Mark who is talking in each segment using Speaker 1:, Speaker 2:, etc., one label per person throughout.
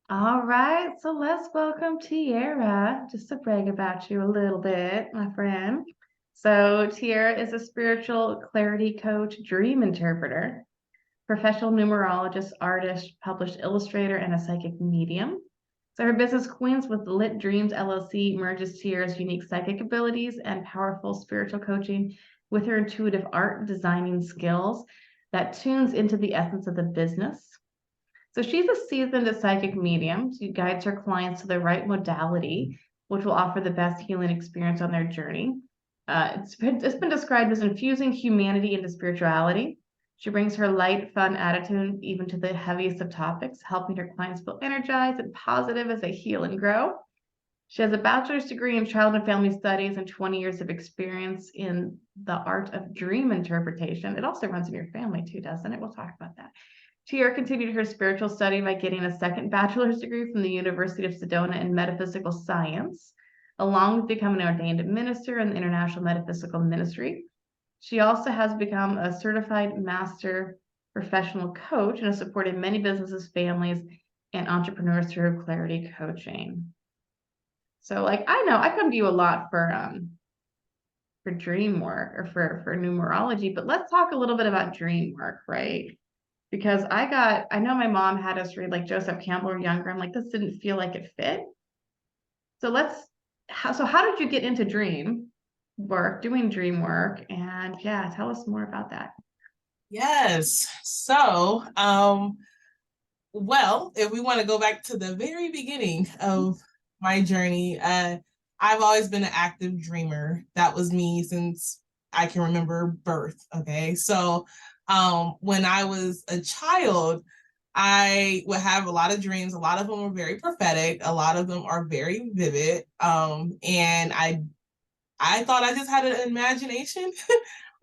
Speaker 1: All right, so let's welcome Tiara, just to brag about you a little bit, my friend. So, Tiara is a spiritual clarity coach, dream interpreter, professional numerologist, artist, published illustrator, and a psychic medium. So, her business, Queens with Lit Dreams LLC, merges Tiara's unique psychic abilities and powerful spiritual coaching with her intuitive art designing skills that tunes into the essence of the business. So she's a seasoned psychic medium. She guides her clients to the right modality, which will offer the best healing experience on their journey. It's been described as infusing humanity into spirituality. She brings her light, fun attitude even to the heaviest of topics, helping her clients feel energized and positive as they heal and grow. She has a bachelor's degree in child and family studies and 20 years of experience in the art of dream interpretation. It also runs in your family too, doesn't it? We'll talk about that. Tiara continued her spiritual study by getting a second bachelor's degree from the University of Sedona in metaphysical science, along with becoming an ordained minister in the International Metaphysical Ministry. She also has become a certified master professional coach and has supported many businesses, families, and entrepreneurs through clarity coaching. So, like, I know I come to you a lot for dream work or for numerology, but let's talk a little bit about dream work, right? Because I know my mom had us read like Joseph Campbell or younger. I'm like, this didn't feel like it fit. So how did you get into dream work, doing dream work? And yeah, tell us more about that.
Speaker 2: Yes. Well, if we want to go back to the very beginning of my journey, I've always been an active dreamer. That was me since I can remember birth. Okay. When I was a child, I would have a lot of dreams. A lot of them were very prophetic. A lot of them are very vivid. And I thought I just had an imagination.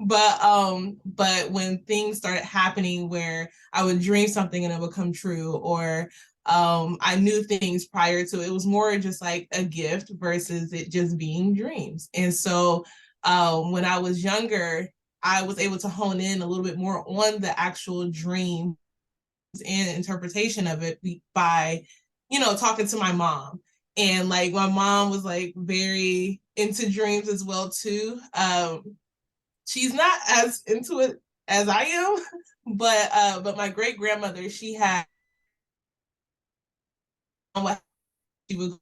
Speaker 2: But when things started happening where I would dream something and it would come true, or I knew things prior to it was more just like a gift versus it just being dreams. When I was younger, I was able to hone in a little bit more on the actual dream and interpretation of it by, talking to my mom. And like my mom was like very into dreams as well too. She's not as into it as I am, but my great grandmother, she had what she would,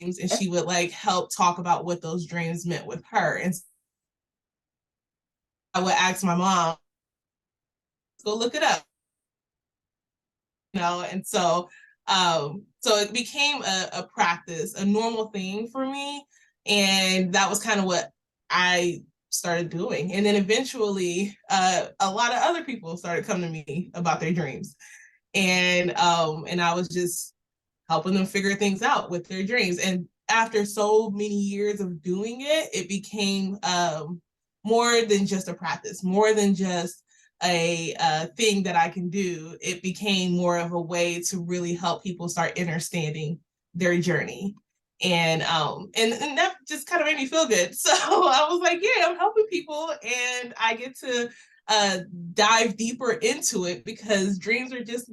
Speaker 2: and she would like help talk about what those dreams meant with her. And I would ask my mom, go look it up, and so it became a practice, a normal thing for me. And that was kind of what I started doing. And then eventually, a lot of other people started coming to me about their dreams. And I was just helping them figure things out with their dreams. And after so many years of doing it, it became more than just a practice, more than just a thing that I can do. It became more of a way to really help people start understanding their journey. And that just kind of made me feel good. So I was like, yeah, I'm helping people, and I get to dive deeper into it because dreams are just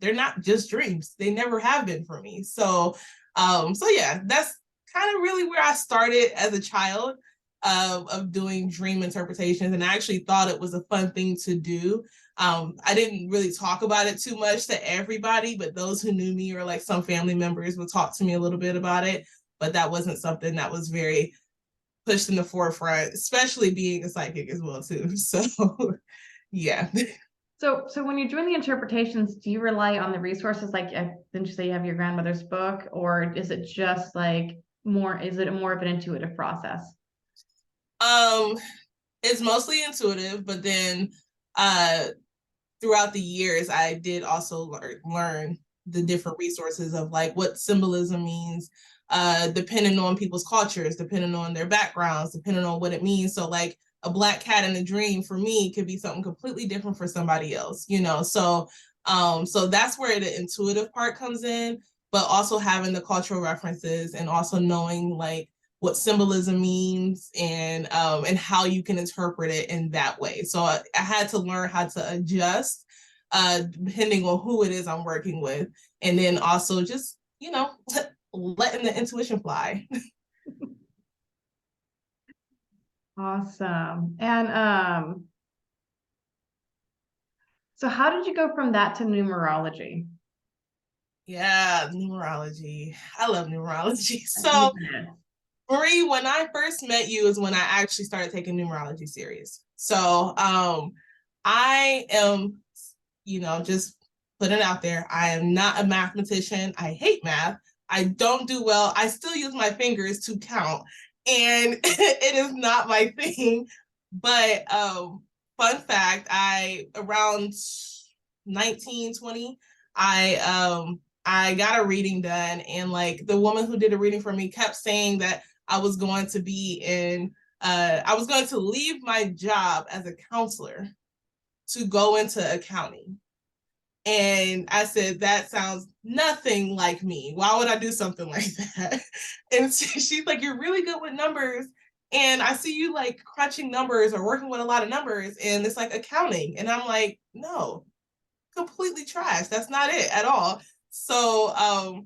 Speaker 2: they're not just dreams. They never have been for me. So yeah, that's kind of really where I started as a child of doing dream interpretations. And I actually thought it was a fun thing to do. I didn't really talk about it too much to everybody, but those who knew me or like some family members would talk to me a little bit about it. But that wasn't something that was very pushed in the forefront, especially being a psychic as well too. So yeah.
Speaker 1: So when you're doing the interpretations, do you rely on the resources? Like, didn't you say you have your grandmother's book, or is it just like is it more of an intuitive process?
Speaker 2: Um, it's mostly intuitive, but then uh throughout the years, I did also learn the different resources of like what symbolism means, depending on people's cultures, depending on their backgrounds, depending on what it means. So like a black cat in a dream for me could be something completely different for somebody else, you know. So that's where the intuitive part comes in, but also having the cultural references and also knowing like what symbolism means and how you can interpret it in that way. So I had to learn how to adjust depending on who it is I'm working with. And then also just, letting the intuition fly.
Speaker 1: Awesome. And so how did you go from that to numerology?
Speaker 2: Yeah, numerology. I love numerology.
Speaker 1: You
Speaker 2: So,
Speaker 1: did.
Speaker 2: Marie, when I first met you is when I actually started taking numerology serious. So, I am, just putting it out there. I am not a mathematician. I hate math. I don't do well. I still use my fingers to count, and it is not my thing. But fun fact, I around 19, 20, I got a reading done, and like the woman who did a reading for me kept saying that I was going to be in I was going to leave my job as a counselor to go into accounting. And I said, that sounds nothing like me. Why would I do something like that? And she's like, you're really good with numbers. And I see you like crunching numbers or working with a lot of numbers, and it's like accounting. And I'm like, no, completely trash. That's not it at all. So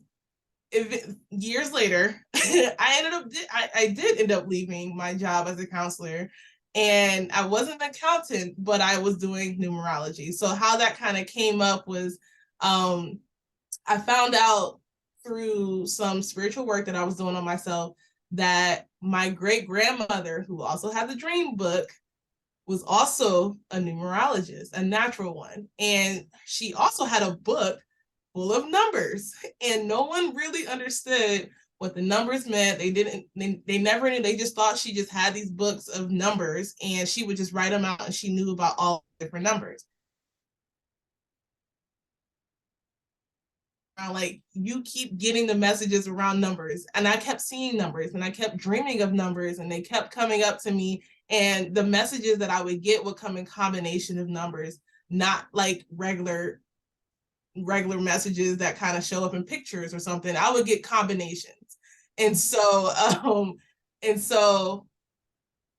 Speaker 2: years later, I did end up leaving my job as a counselor, and I wasn't an accountant, but I was doing numerology. So how that kind of came up was I found out through some spiritual work that I was doing on myself that my great grandmother, who also had the dream book, was also a numerologist, a natural one. And she also had a book full of numbers, and no one really understood what the numbers meant. They never knew. They just thought she just had these books of numbers and she would just write them out, and she knew about all different numbers. Like, you keep getting the messages around numbers, and I kept seeing numbers and I kept dreaming of numbers, and they kept coming up to me, and the messages that I would get would come in combination of numbers, not like regular messages that kind of show up in pictures or something. I would get combinations. And so and so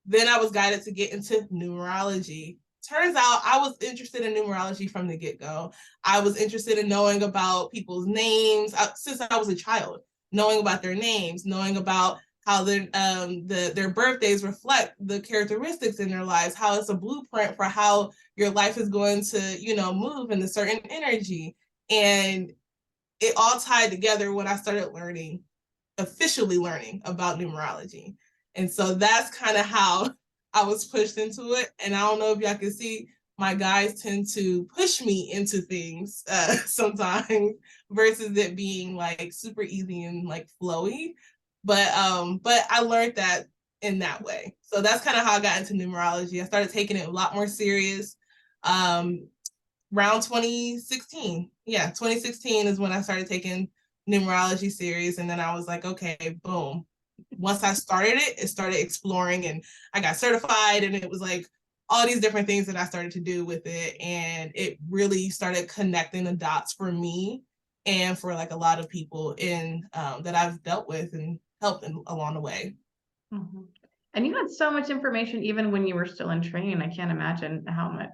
Speaker 2: then I was guided to get into numerology. Turns out I was interested in numerology from the get-go. I was interested in knowing about people's names since I was a child, knowing about their names, knowing about how their birthdays reflect the characteristics in their lives, how it's a blueprint for how your life is going to, move in a certain energy. And it all tied together when I started officially learning about numerology. And so that's kind of how I was pushed into it. And I don't know if y'all can see, my guys tend to push me into things sometimes versus it being like super easy and like flowy. But I learned that in that way. So that's kind of how I got into numerology. I started taking it a lot more serious around 2016. Yeah, 2016 is when I started taking numerology serious. And then I was like, okay, boom. Once I started it started exploring, and I got certified, and it was like all these different things that I started to do with it. And it really started connecting the dots for me and for like a lot of people in that I've dealt with and helped along the way.
Speaker 1: Mm-hmm. And you had so much information even when you were still in training. I can't imagine how much,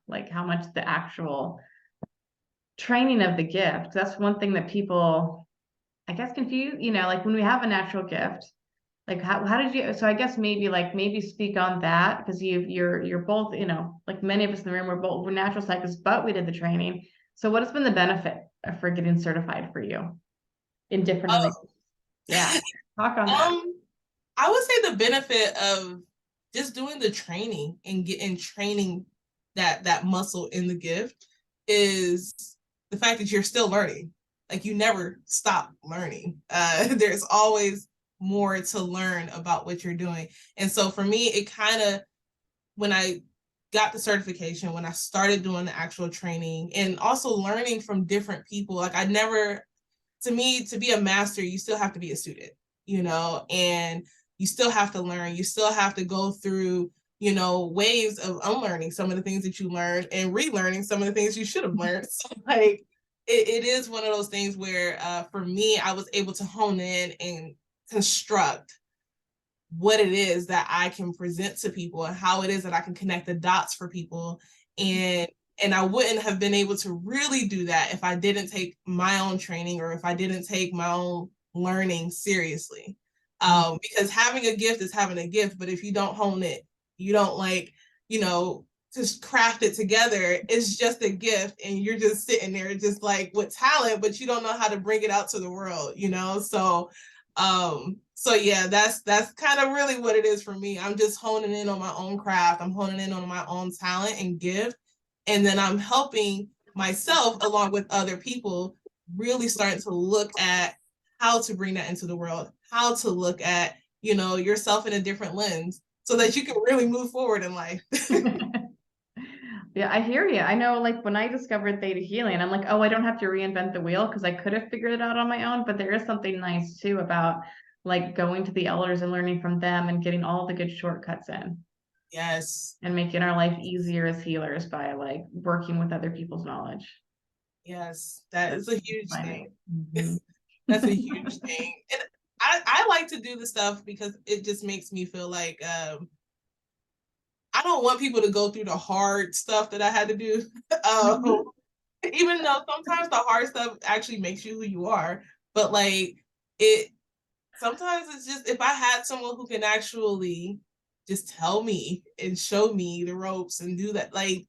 Speaker 1: like how much the actual training of the gift. That's one thing that people, I guess, confuse, like when we have a natural gift, like how did you, so I guess maybe speak on that, because you're both, like many of us in the room, we're natural psychics, but we did the training. So what has been the benefit for getting certified for you in different ways? Yeah. Talk on that.
Speaker 2: I would say the benefit of just doing the training and getting training that muscle in the gift is the fact that you're still learning. Like, you never stop learning. There's always more to learn about what you're doing. And so for me, it kind of, when I got the certification, when I started doing the actual training and also learning from different people, like to me, to be a master, you still have to be a student, and you still have to learn. You still have to go through, waves of unlearning some of the things that you learned and relearning some of the things you should have learned. So like, it is one of those things where for me, I was able to hone in and construct what it is that I can present to people and how it is that I can connect the dots for people. And And I wouldn't have been able to really do that if I didn't take my own training or if I didn't take my own learning seriously. Because having a gift is having a gift, but if you don't hone it, you don't like, you know, just craft it together, it's just a gift and you're just sitting there just like with talent, but you don't know how to bring it out to the world, you know? So yeah, that's kind of really what it is for me. I'm just honing in on my own craft. I'm honing in on my own talent and gift. And then I'm helping myself along with other people really starting to look at how to bring that into the world, how to look at, you know, yourself in a different lens so that you can really move forward in life.
Speaker 1: Yeah, I hear you. I know, like when I discovered theta healing, I'm like, oh, I don't have to reinvent the wheel because I could have figured it out on my own. But there is something nice too about like going to the elders and learning from them and getting all the good shortcuts in
Speaker 2: Yes.
Speaker 1: and making our life easier as healers by like working with other people's knowledge.
Speaker 2: Yes, that is a huge thing.
Speaker 1: Mhm.
Speaker 2: That's a huge thing. And I like to do the stuff because it just makes me feel like I don't want people to go through the hard stuff that I had to do.
Speaker 1: Mhm.
Speaker 2: Even though sometimes the hard stuff actually makes you who you are, but like it sometimes it's just if I had someone who can actually just tell me and show me the ropes and do that, like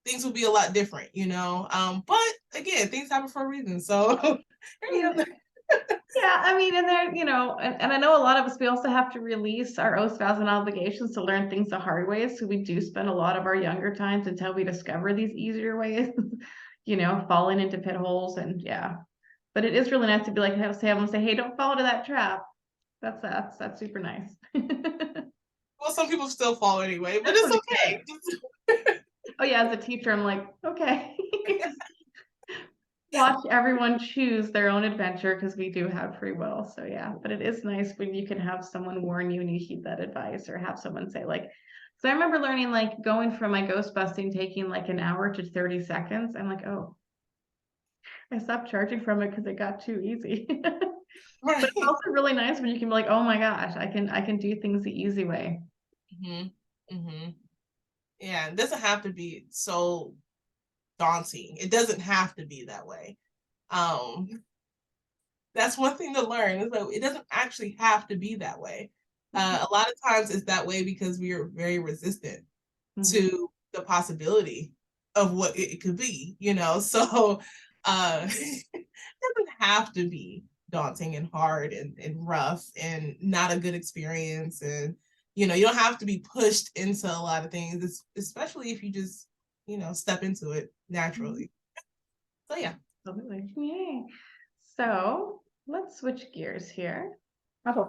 Speaker 2: things would be a lot different, you know. But again, things happen for a reason. So here you go.
Speaker 1: Yeah, I mean, and there, and I know a lot of us, we also have to release our oaths, vows, and obligations to learn things the hard way. So we do spend a lot of our younger times until we discover these easier ways, falling into pit holes and yeah. But it is really nice to be like, have someone say, hey, don't fall into that trap. That's super nice.
Speaker 2: Well, some people still fall anyway, but
Speaker 1: That's
Speaker 2: it's
Speaker 1: what
Speaker 2: okay.
Speaker 1: Oh yeah, as a teacher, I'm like, okay. Watch everyone choose their own adventure because we do have free will. So yeah, but it is nice when you can have someone warn you and you heed that advice or have someone say like, so I remember learning like going from my ghost busting taking like an hour to 30 seconds. I'm like, oh, I stopped charging from it because it got too easy. But it's
Speaker 2: Right.
Speaker 1: also really nice when you can be like, oh my gosh, I can do things the easy way.
Speaker 2: hmm hmm Yeah, it doesn't have to be so daunting. It doesn't have to be that way. Um, that's one thing to learn is that it doesn't actually have to be that way. A lot of times it's that way because we are very resistant
Speaker 1: Mhm.
Speaker 2: to the possibility of what it could be, you know. So it doesn't have to be daunting and hard and rough and not a good experience. And you don't have to be pushed into a lot of things, especially if you just, step into it naturally. So yeah.
Speaker 1: Absolutely. Yay. So let's switch gears here. Oh,